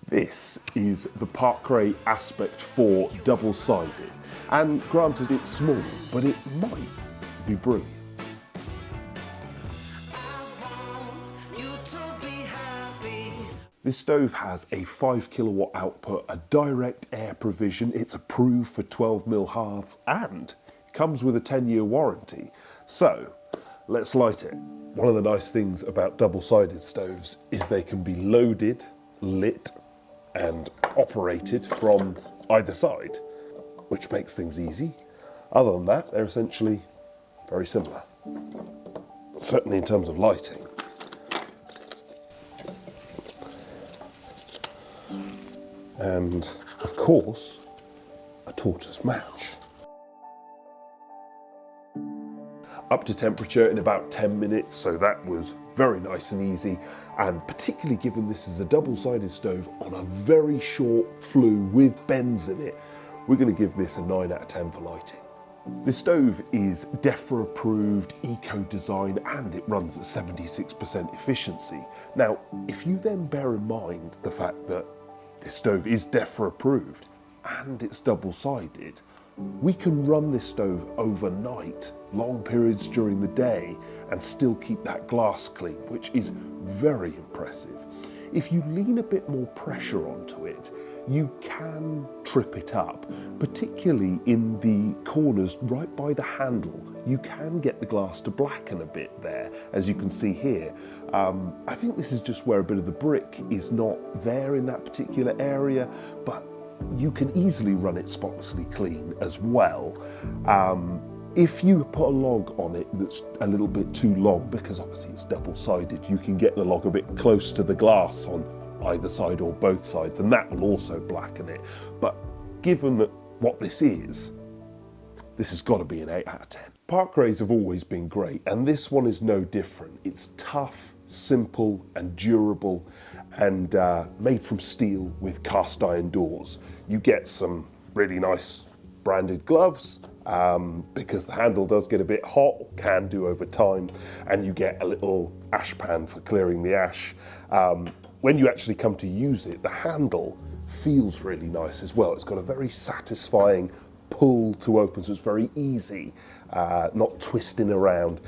This is the Parkray Aspect 4 double-sided, and granted it's small, but it might be brilliant. This stove has a 5 kilowatt output, a direct air provision, it's approved for 12mm hearths, and comes with a 10-year warranty. So, let's light it. One of the nice things about double-sided stoves is they can be loaded, lit, and operated from either side, which makes things easy. Other than that, they're essentially very similar, certainly in terms of lighting. And of course, a tortoise match. Up to temperature in about 10 minutes, so that was very nice and easy, and particularly given this is a double-sided stove on a very short flue with bends in it, we're going to give this a 9 out of 10 for lighting. This stove is DEFRA approved, eco-design, and it runs at 76% efficiency. Now, if you then bear in mind the fact that this stove is DEFRA approved and it's double-sided, we can run this stove overnight, long periods during the day, and still keep that glass clean, which is very impressive. If you lean a bit more pressure onto it, you can trip it up, particularly in the corners right by the handle. You can get the glass to blacken a bit there, as you can see here. I think this is just where a bit of the brick is not there in that particular area, but you can easily run it spotlessly clean as well. If you put a log on it that's a little bit too long, because obviously it's double-sided, you can get the log a bit close to the glass on either side or both sides, and that will also blacken it. But given that what this has got to be an 8 out of 10. Parkrays have always been great, and this one is no different. It's tough, simple and durable, and made from steel with cast iron doors. You get some really nice branded gloves, because the handle does get a bit hot, or can do over time, and you get a little ash pan for clearing the ash. When you actually come to use it, the handle feels really nice as well. It's got a very satisfying pull to open, so it's very easy, not twisting around,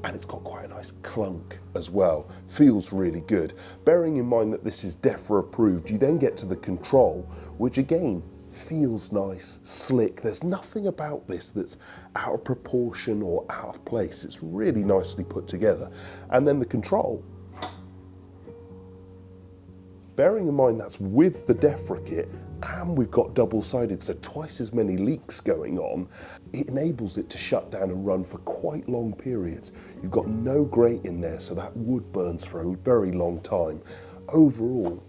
and it's got quite a nice clunk as well. Feels really good. Bearing in mind that this is DEFRA approved, you then get to the control, which again feels nice, slick. There's nothing about this that's out of proportion or out of place. It's really nicely put together. And then the control, bearing in mind that's with the DEFRA kit, and we've got double-sided, so twice as many leaks going on, it enables it to shut down and run for quite long periods. You've got no grate in there, so that wood burns for a very long time. Overall,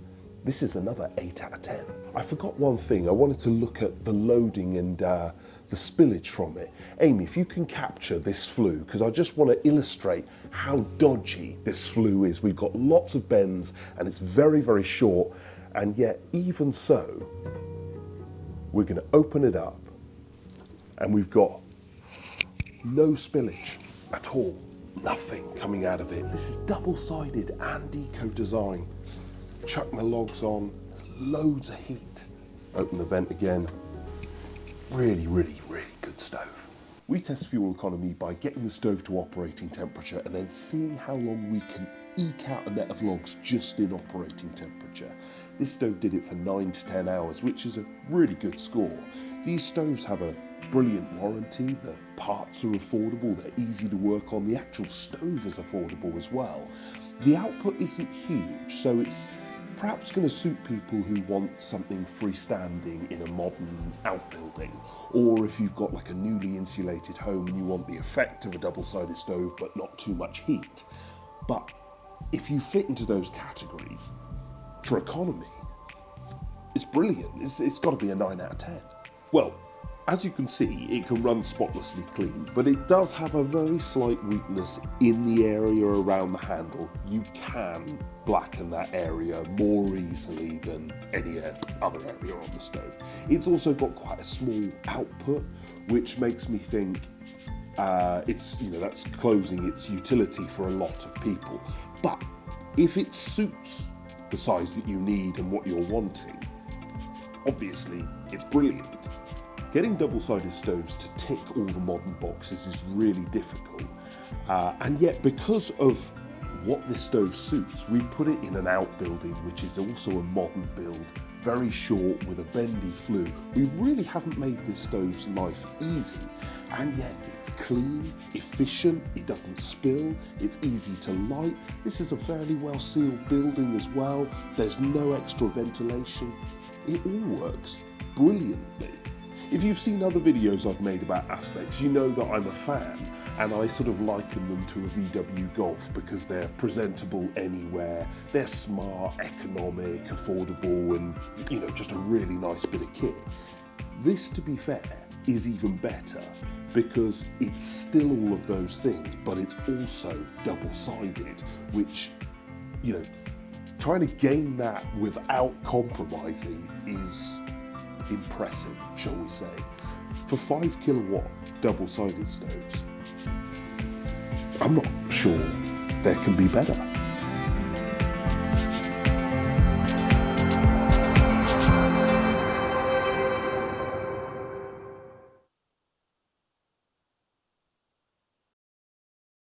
this is another 8 out of 10. I forgot one thing. I wanted to look at the loading and the spillage from it. Amy, if you can capture this flue, because I just want to illustrate how dodgy this flue is. We've got lots of bends and it's very, very short, and yet even so, we're going to open it up and we've got no spillage at all. Nothing coming out of it. This is double-sided and eco-design. Chuck my logs on, there's loads of heat. Open the vent again. Really, really, really good stove. We test fuel economy by getting the stove to operating temperature and then seeing how long we can eke out a net of logs just in operating temperature. This stove did it for 9 to 10 hours, which is a really good score. These stoves have a brilliant warranty, the parts are affordable, they're easy to work on, the actual stove is affordable as well. The output isn't huge, so it's perhaps going to suit people who want something freestanding in a modern outbuilding, or if you've got like a newly insulated home and you want the effect of a double-sided stove but not too much heat. But if you fit into those categories, for economy, it's brilliant. It's got to be a 9 out of 10. Well, as you can see, it can run spotlessly clean, but it does have a very slight weakness in the area around the handle. You can blacken that area more easily than any other area on the stove. It's also got quite a small output, which makes me think that's closing its utility for a lot of people. But if it suits the size that you need and what you're wanting, obviously it's brilliant. Getting double-sided stoves to tick all the modern boxes is really difficult, and yet because of what this stove suits, we put it in an outbuilding which is also a modern build, very short with a bendy flue. We really haven't made this stove's life easy, and yet it's clean, efficient, it doesn't spill, it's easy to light. This is a fairly well sealed building as well, there's no extra ventilation. It all works brilliantly. If you've seen other videos I've made about Aspects, you know that I'm a fan, and I sort of liken them to a VW Golf because they're presentable anywhere, they're smart, economic, affordable, and just a really nice bit of kit. This, to be fair, is even better because it's still all of those things, but it's also double-sided, which, trying to gain that without compromising is impressive, shall we say. For 5 kilowatt double-sided stoves, I'm not sure there can be better.